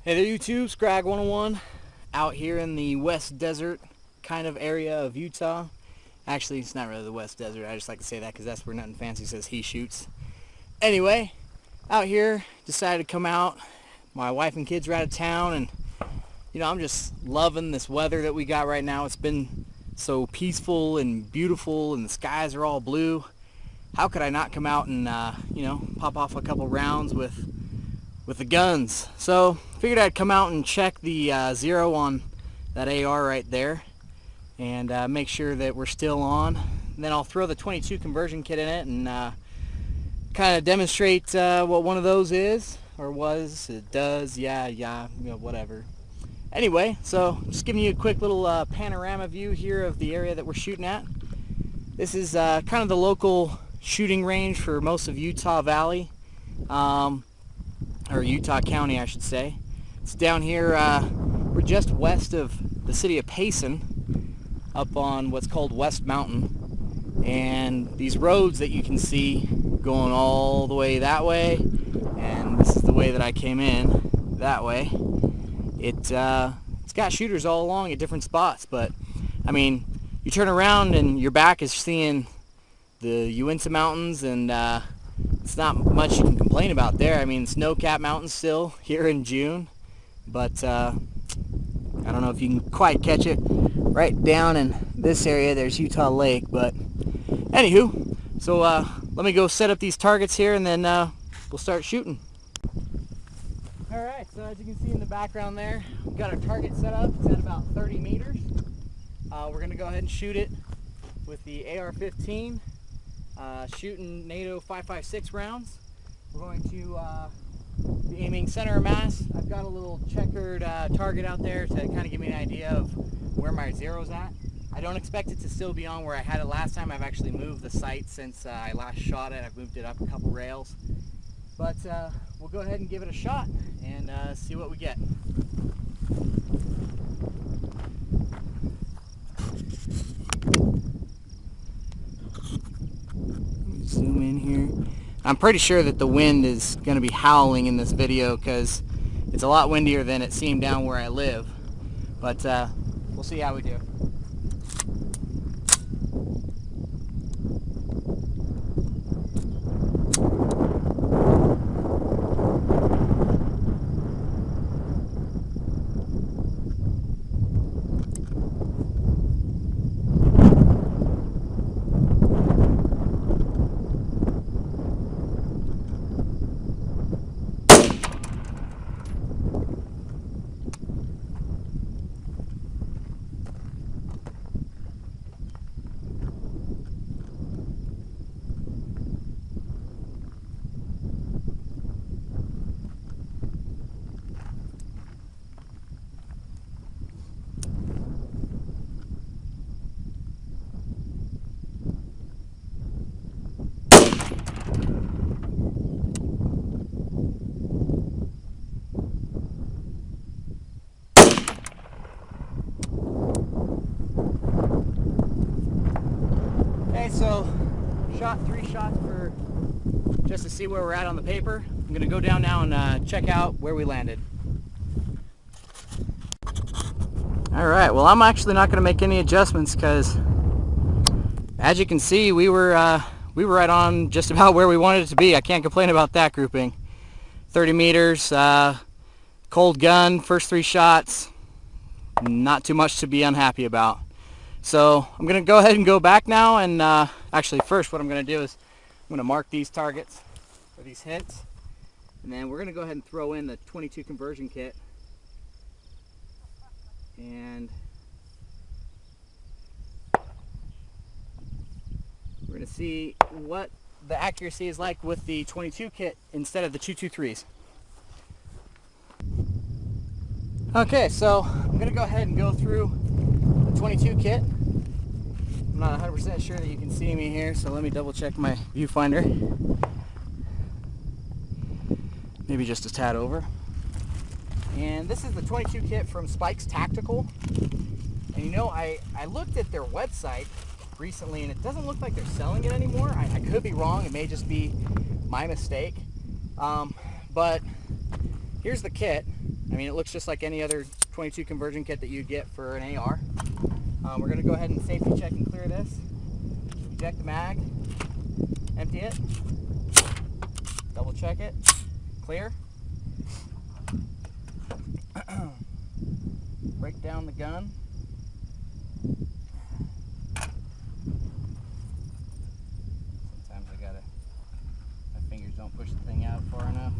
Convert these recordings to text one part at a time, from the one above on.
Hey there YouTube, Scrag 101 out here in the West Desert kind of area of Utah. Actually, it's not really the West Desert. I just like to say that because that's where Nothing Fancy says he shoots. Anyway, out here, decided to come out. My wife and kids are out of town, and I'm just loving this weather that we got right now. It's been so peaceful and beautiful, and the skies are all blue. How could I not come out and pop off a couple rounds with the guns? So figured I'd come out and check the zero on that AR right there and make sure that we're still on. And then I'll throw the 22 conversion kit in it and kind of demonstrate what one of those is, or was, it does, whatever. Anyway, so just giving you a quick little panorama view here of the area that we're shooting at. This is kind of the local shooting range for most of Utah Valley, or Utah County, I should say. It's down here, we're just west of the city of Payson, up on what's called West Mountain. And these roads that you can see going all the way that way, and this is the way that I came in, that way. It's got shooters all along at different spots, but I mean, you turn around and your back is seeing the Uinta Mountains, and it's not much you can complain about there. I mean, snow-capped mountains still here in June, but I don't know if you can quite catch it. Right down in this area there's Utah Lake, but anywho, so let me go set up these targets here, and then we'll start shooting. Alright, so as you can see in the background there, we've got our target set up. It's at about 30 meters. We're going to go ahead and shoot it with the AR-15, shooting NATO 5.56 rounds. We're going to be aiming center of mass. I've got a little checkered target out there to kind of give me an idea of where my zero's at. I don't expect it to still be on where I had it last time. I've actually moved the sight since I last shot it. I've moved it up a couple rails. But we'll go ahead and give it a shot and see what we get. Zoom in here. I'm pretty sure that the wind is going to be howling in this video because it's a lot windier than it seemed down where I live. But we'll see how we do. So shot 3 shots for just to see where we're at on the paper. I'm gonna go down now and check out where we landed. All right, well, I'm actually not gonna make any adjustments because as you can see, we were right on just about where we wanted it to be. I can't complain about that grouping. 30 meters, cold gun, first 3 shots, not too much to be unhappy about. So I'm going to go ahead and go back now, and actually first what I'm going to do is I'm going to mark these targets for these hits, and then we're going to go ahead and throw in the 22 conversion kit, and we're going to see what the accuracy is like with the 22 kit instead of the 223s. Okay, so I'm going to go ahead and go through the 22 kit. I'm not 100% sure that you can see me here, so let me double check my viewfinder. Maybe just a tad over. And this is the 22 kit from Spikes Tactical. And I looked at their website recently, and it doesn't look like they're selling it anymore. I could be wrong. It may just be my mistake. But here's the kit. I mean, it looks just like any other 22 conversion kit that you'd get for an AR. We're going to go ahead and safety check and clear this. Eject the mag, empty it, double check it, clear. Break down the gun. Sometimes my fingers don't push the thing out far enough.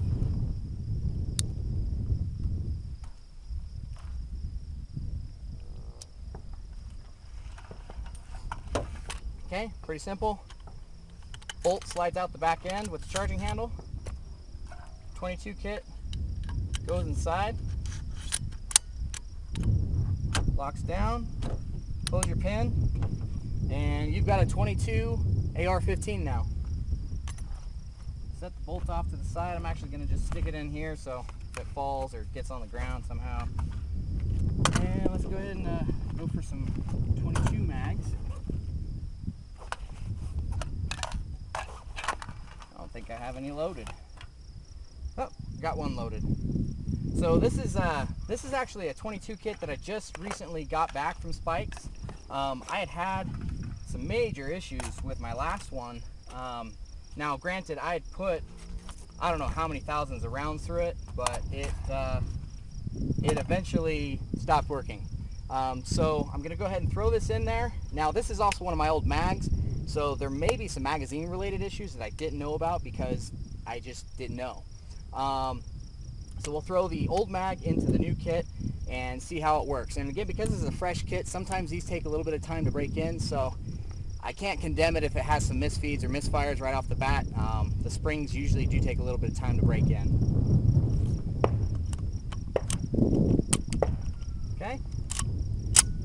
Okay, pretty simple. Bolt slides out the back end with the charging handle. 22 kit goes inside. Locks down. Close your pin. And you've got a 22 AR-15 now. Set the bolt off to the side. I'm actually going to just stick it in here so if it falls or gets on the ground somehow. And let's go ahead and go for some 22 mags. I don't think I have any loaded. Oh, got one loaded. So this is actually a 22 kit that I just recently got back from Spikes. I had some major issues with my last one. Now granted, I had put I don't know how many thousands of rounds through it, but it eventually stopped working. So I'm gonna go ahead and throw this in there. Now this is also one of my old mags, so there may be some magazine related issues that I didn't know about because I just didn't know. So we'll throw the old mag into the new kit and see how it works. And again, because this is a fresh kit, sometimes these take a little bit of time to break in, so I can't condemn it if it has some misfeeds or misfires right off the bat. The springs usually do take a little bit of time to break in. Okay,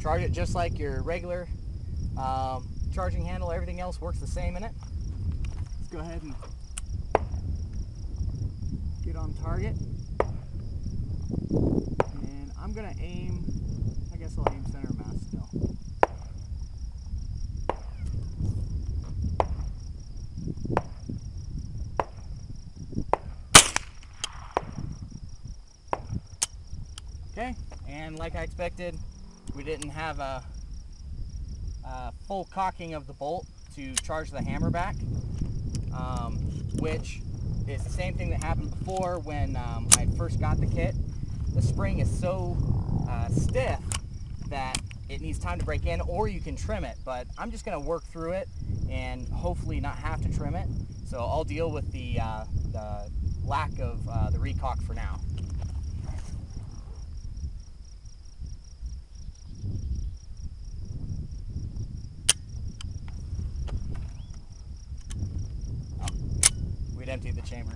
charge it just like your regular charging handle. Everything else works the same in it. Let's go ahead and get on target. And I'm gonna aim, I guess I'll aim center mass still. Okay, and like I expected, we didn't have a full cocking of the bolt to charge the hammer back, which is the same thing that happened before when I first got the kit. The spring is so stiff that it needs time to break in, or you can trim it, but I'm just going to work through it and hopefully not have to trim it. So I'll deal with the lack of the recock for now. We'd emptied the chamber.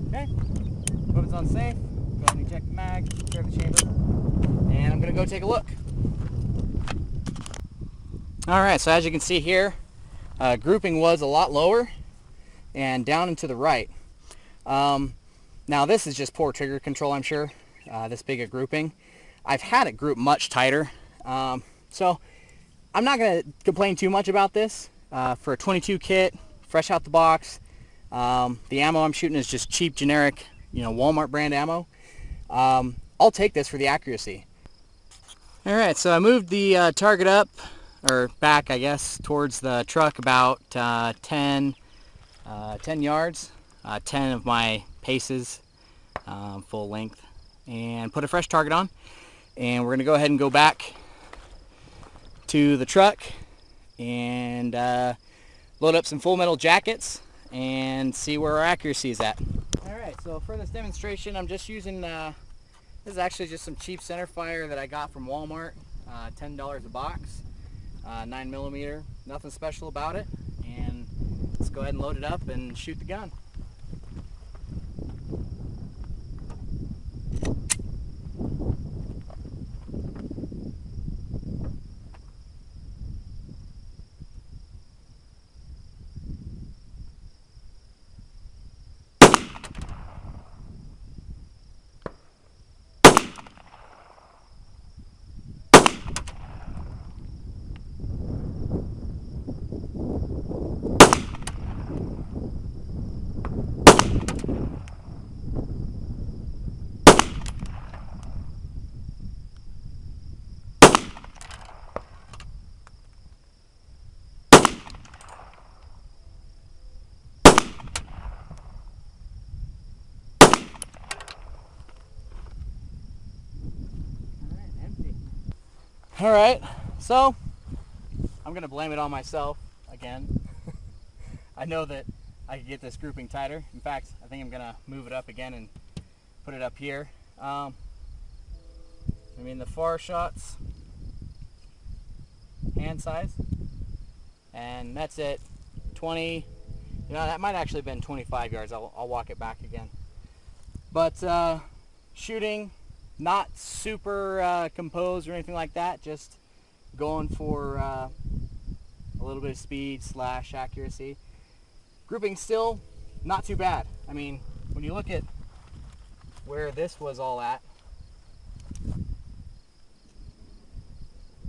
Okay, weapons on safe. Go ahead and eject the mag, clear the chamber, and I'm gonna go take a look. All right, so as you can see here, grouping was a lot lower and down and to the right. Now this is just poor trigger control, I'm sure, this big a grouping. I've had it group much tighter, so I'm not gonna complain too much about this. For a 22 kit, fresh out the box, the ammo I'm shooting is just cheap, generic, Walmart brand ammo. I'll take this for the accuracy. All right, so I moved the target up, or back, I guess, towards the truck about 10 yards, 10 of my paces, full length, and put a fresh target on. And we're gonna go ahead and go back to the truck and load up some Full Metal jackets and see where our accuracy is at. Alright, so for this demonstration I'm just using, this is actually just some cheap center fire that I got from Walmart, $10 a box, 9mm, nothing special about it, and let's go ahead and load it up and shoot the gun. All right, so I'm gonna blame it on myself again. I know that I could get this grouping tighter. In fact, I think I'm gonna move it up again and put it up here. I mean, the far shots, hand size, and that's it. 20, you know, that might actually have been 25 yards. I'll walk it back again. But shooting, not super composed or anything like that, just going for a little bit of speed / accuracy. Grouping still not too bad. I mean, when you look at where this was all at,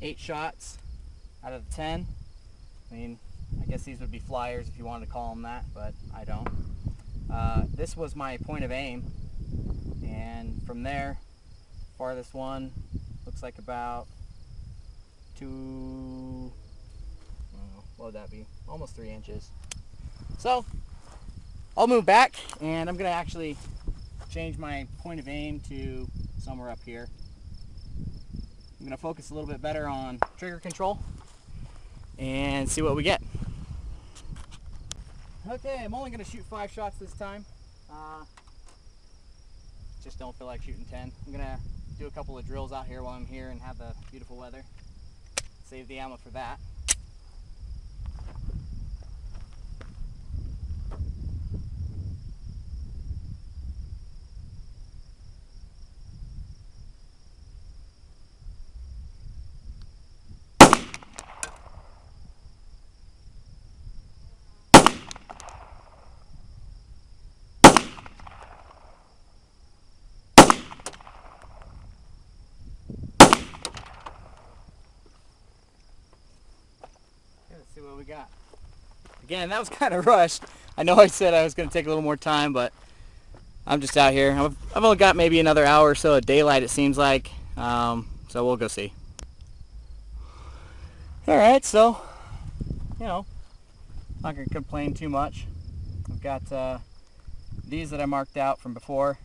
8 shots out of 10. I mean, I guess these would be flyers if you wanted to call them that, but I don't. This was my point of aim, and from there, farthest one looks like about what would that be? Almost 3 inches. So I'll move back, and I'm gonna actually change my point of aim to somewhere up here. I'm gonna focus a little bit better on trigger control and see what we get. Okay, I'm only gonna shoot 5 shots this time. Just don't feel like shooting 10. I'm gonna do a couple of drills out here while I'm here and have the beautiful weather. Save the ammo for that. Let's see what we got. Again, that was kind of rushed. I know I said I was going to take a little more time, but I'm just out here. I've only got maybe another hour or so of daylight, it seems like. So we'll go see. Alright, so, you know, not going to complain too much. I've got these that I marked out from before.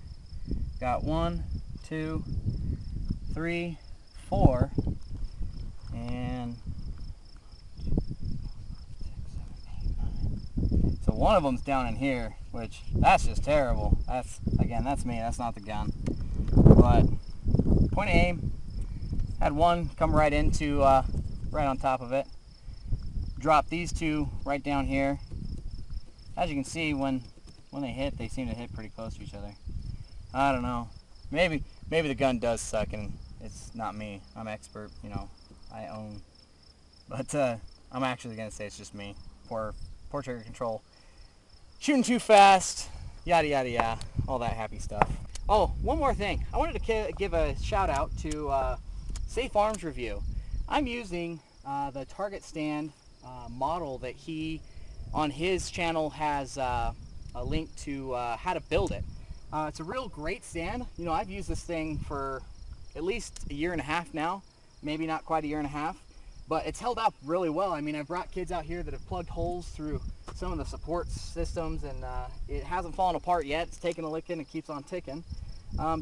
Got 1, 2, 3, 4, and so one of them's down in here, which that's just terrible. That's, again, that's me, that's not the gun. But point of aim, had one come right into, right on top of it. Dropped these 2 right down here. As you can see, when they hit, they seem to hit pretty close to each other. I don't know. Maybe the gun does suck and it's not me. I'm expert, you know, I own. But I'm actually gonna say it's just me. Poor trigger control. Shooting too fast, yada yada yada, all that happy stuff. Oh, one more thing. I wanted to give a shout out to Safe Arms Review. I'm using the target stand model that he, on his channel, has a link to how to build it. It's a real great stand. You know, I've used this thing for at least a year and a half now, maybe not quite a year and a half, but it's held up really well. I mean, I've brought kids out here that have plugged holes through some of the support systems, and it hasn't fallen apart yet. It's taking a licking and keeps on ticking.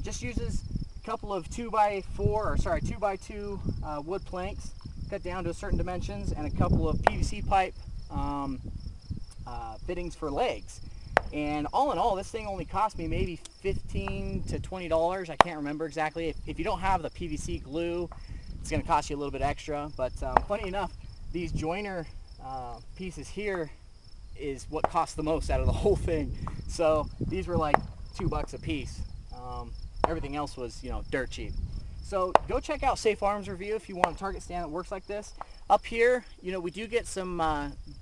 Just uses a couple of 2x2 wood planks cut down to certain dimensions, and a couple of PVC pipe fittings for legs. And all in all, this thing only cost me maybe $15 to $20. I can't remember exactly. If you don't have the PVC glue, it's going to cost you a little bit extra. But funny enough, these joiner pieces here is what cost the most out of the whole thing. So these were like $2 a piece. Everything else was, you know, dirt cheap. So go check out Safe Arms Review if you want a target stand that works like this. Up here, you know, we do get some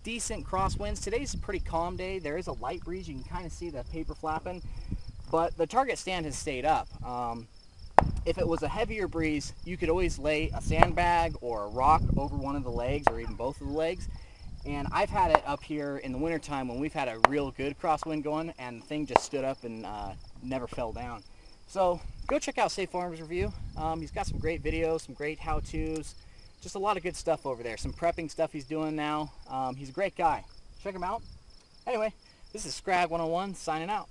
decent crosswinds. Today's a pretty calm day. There is a light breeze. You can kind of see the paper flapping, but the target stand has stayed up. If it was a heavier breeze, you could always lay a sandbag or a rock over one of the legs or even both of the legs. And I've had it up here in the wintertime when we've had a real good crosswind going, and the thing just stood up and never fell down. So go check out Safe Arms Review. He's got some great videos, some great how-tos, just a lot of good stuff over there. Some prepping stuff he's doing now. He's a great guy. Check him out. Anyway, this is Scrag 101 signing out.